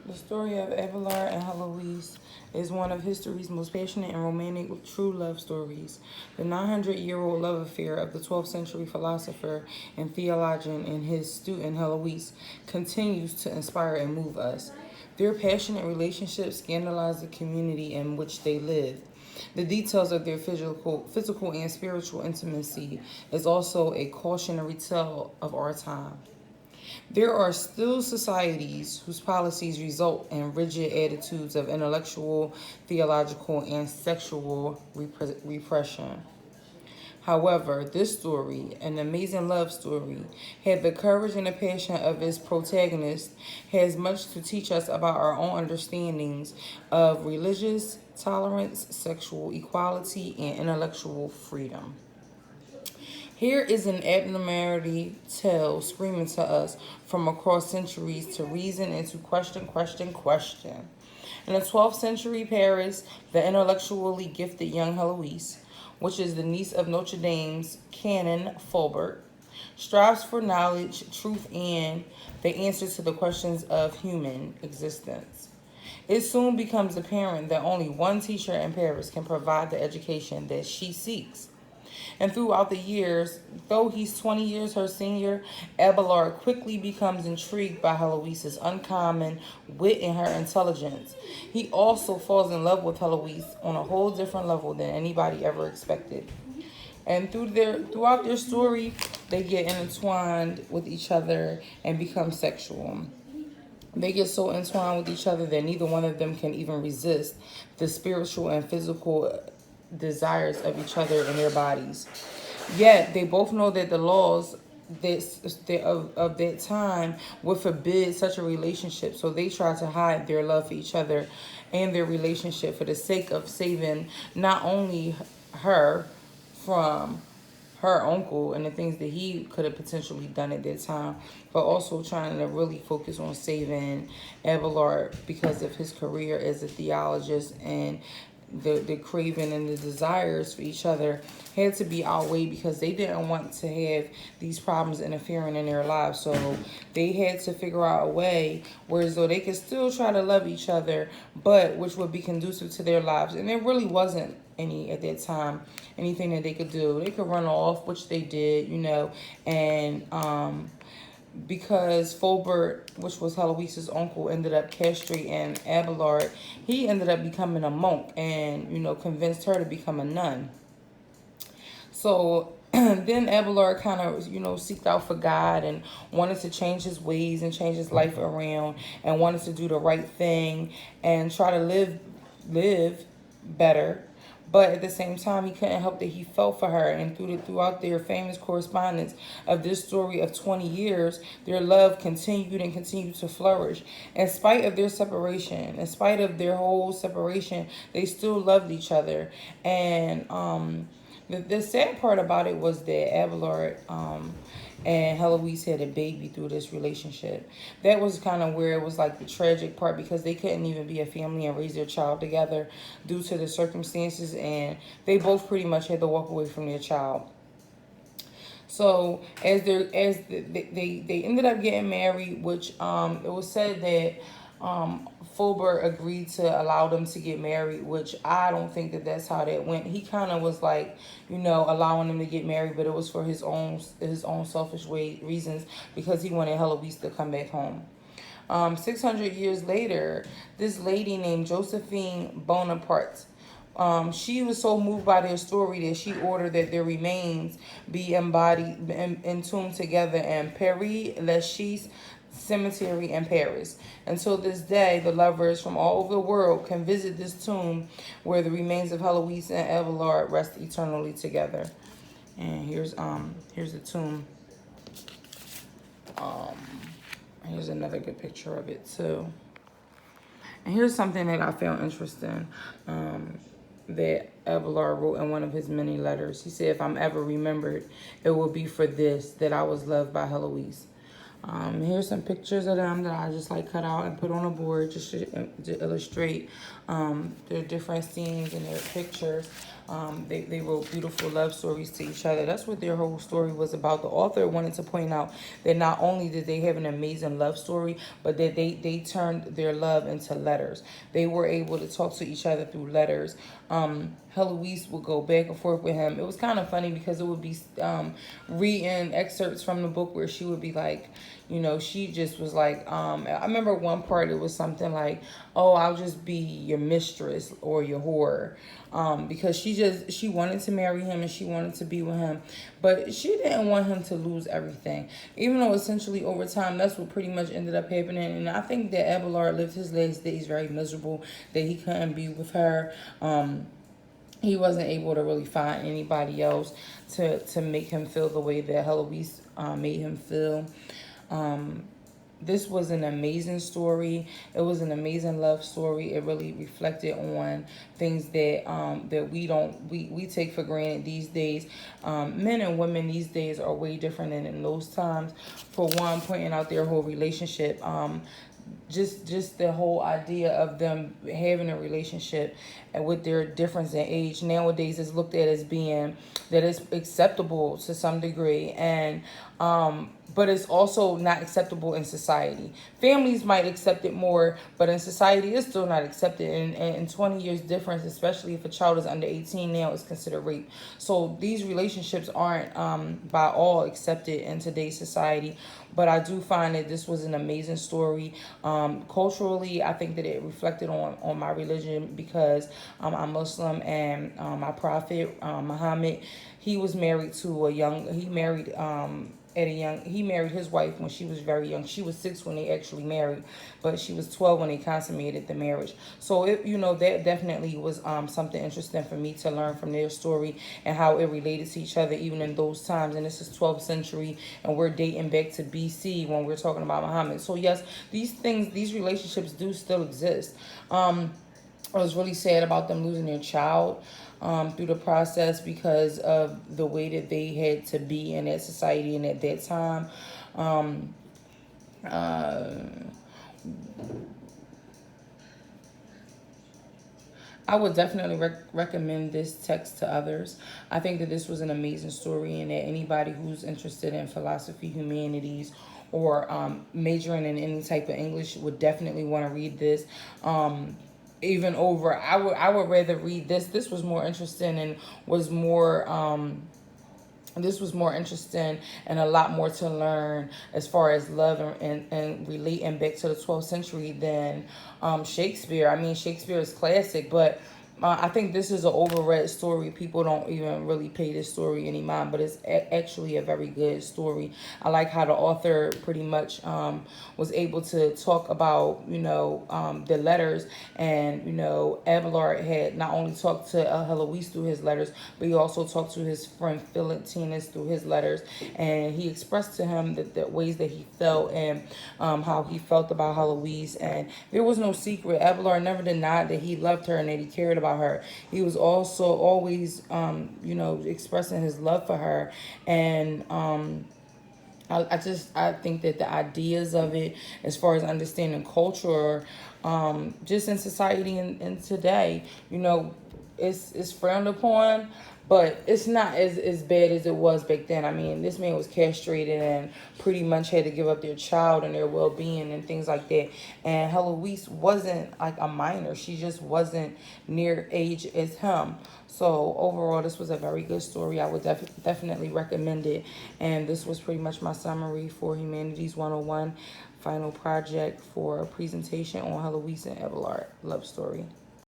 The story of Abelard and Heloise is one of history's most passionate and romantic true love stories. The 900-year-old love affair of the 12th century philosopher and theologian and his student Heloise continues to inspire and move us. Their passionate relationship scandalized the community in which they lived. The details of their physical and spiritual intimacy is also a cautionary tale of our time. There are still societies whose policies result in rigid attitudes of intellectual, theological, and sexual repression. However, this story, an amazing love story, had the courage and the passion of its protagonist, has much to teach us about our own understandings of religious tolerance, sexual equality, and intellectual freedom. Here is an abnormality tale screaming to us from across centuries to reason and to question, question, question. In the 12th century Paris, the intellectually gifted young Heloise, which is the niece of Notre Dame's Canon Fulbert, strives for knowledge, truth, and the answer to the questions of human existence. It soon becomes apparent that only one teacher in Paris can provide the education that she seeks. And throughout the years, though he's 20 years her senior, Abelard quickly becomes intrigued by Heloise's uncommon wit and her intelligence. He also falls in love with Heloise on a whole different level than anybody ever expected. And throughout their story, they get intertwined with each other and become sexual. They get so entwined with each other that neither one of them can even resist the spiritual and physical desires of each other in their bodies. Yet they both know that the laws of that time would forbid such a relationship. So they try to hide their love for each other and their relationship for the sake of saving not only her from her uncle and the things that he could have potentially done at that time, but also trying to really focus on saving Abelard because of his career as a theologist, and the craving and the desires for each other had to be outweighed because they didn't want to have these problems interfering in their lives. So they had to figure out a way where though they could still try to love each other, but which would be conducive to their lives. And there really wasn't any at that time, anything that they could do. They could run off, which they did, and because Fulbert, which was Heloise's uncle, ended up castrating Abelard, he ended up becoming a monk and, convinced her to become a nun. So then Abelard kind of, seeked out for God and wanted to change his ways and change his life around and wanted to do the right thing and try to live better. But at the same time, he couldn't help that he felt for her. And throughout their famous correspondence of this story of 20 years, their love continued and continued to flourish. In spite of their separation, in spite of their whole separation, they still loved each other. And the sad part about it was that Abelard and Heloise had a baby through this relationship. That was kind of where it was like the tragic part, because they couldn't even be a family and raise their child together due to the circumstances, and they both pretty much had to walk away from their child. So they ended up getting married, which it was said that Fulbert agreed to allow them to get married, which I don't think that that's how that went. He kind of was like, allowing them to get married, but it was for his own selfish reasons, because he wanted Heloise to come back home. 600 years later, this lady named Josephine Bonaparte, she was so moved by their story that she ordered that their remains be entombed together in Père Lachaise Cemetery in Paris. Until this day, the lovers from all over the world can visit this tomb where the remains of Heloise and Abelard rest eternally together. And here's the tomb. Here's another good picture of it too. And here's something that I found interesting. That Abelard wrote in one of his many letters. He said, "If I'm ever remembered, it will be for this, that I was loved by Heloise." Here's some pictures of them that I just cut out and put on a board just to illustrate the different scenes and their pictures. They wrote beautiful love stories to each other. That's what their whole story was about. The author wanted to point out that not only did they have an amazing love story, but that they turned their love into letters. They were able to talk to each other through letters. Heloise would go back and forth with him. It was kind of funny because it would be reading excerpts from the book where she would be like, you know, she just was like, I remember one part, it was something like, oh, I'll just be your mistress or your whore. Because she wanted to marry him and she wanted to be with him, but she didn't want him to lose everything, even though essentially over time that's what pretty much ended up happening. And I think that Abelard lived his last days very miserable, that he couldn't be with her. He wasn't able to really find anybody else to make him feel the way that Heloise made him feel. This was an amazing story. It was an amazing love story. It really reflected on things that that we take for granted these days. Men and women these days are way different than in those times. For one, pointing out their whole relationship. Just the whole idea of them having a relationship and with their difference in age nowadays is looked at as being that it's acceptable to some degree, and but it's also not acceptable in society. Families might accept it more, but in society it's still not accepted. And 20 years difference, especially if a child is under 18 now, is considered rape. So these relationships aren't by all accepted in today's society. But I do find that this was an amazing story. Culturally, I think that it reflected on my religion because I'm Muslim, and my prophet, Muhammad, he was married to a young, he married his wife when she was very young. She was 6 when they actually married, but she was 12 when they consummated the marriage. So that definitely was something interesting for me to learn from their story and how it related to each other even in those times. And this is 12th century, and we're dating back to BC when we're talking about Muhammad. So yes, these relationships do still exist. I was really sad about them losing their child through the process because of the way that they had to be in that society and at that time. I would definitely recommend this text to others. I think that this was an amazing story, and that anybody who's interested in philosophy, humanities, or majoring in any type of English would definitely want to read this. Even over, I would rather read this. This was more interesting and was more this was more interesting and a lot more to learn as far as love and relating back to the 12th century than Shakespeare. I mean, Shakespeare is classic, but I think this is an overread story. People don't even really pay this story any mind, but it's actually a very good story. I like how the author pretty much was able to talk about, the letters. And, Abelard had not only talked to Heloise through his letters, but he also talked to his friend Philotenus through his letters. And he expressed to him the ways that he felt and how he felt about Heloise. And there was no secret. Abelard never denied that he loved her and that he cared about her. He was also always, expressing his love for her. And I think that the ideas of it, as far as understanding culture, just in society and today, it's frowned upon, but it's not as bad as it was back then. I mean, this man was castrated and pretty much had to give up their child and their well-being and things like that. And Heloise wasn't like a minor. She just wasn't near age as him. So overall, this was a very good story. I would definitely recommend it. And this was pretty much my summary for Humanities 101 final project for a presentation on Heloise and Abelard love story.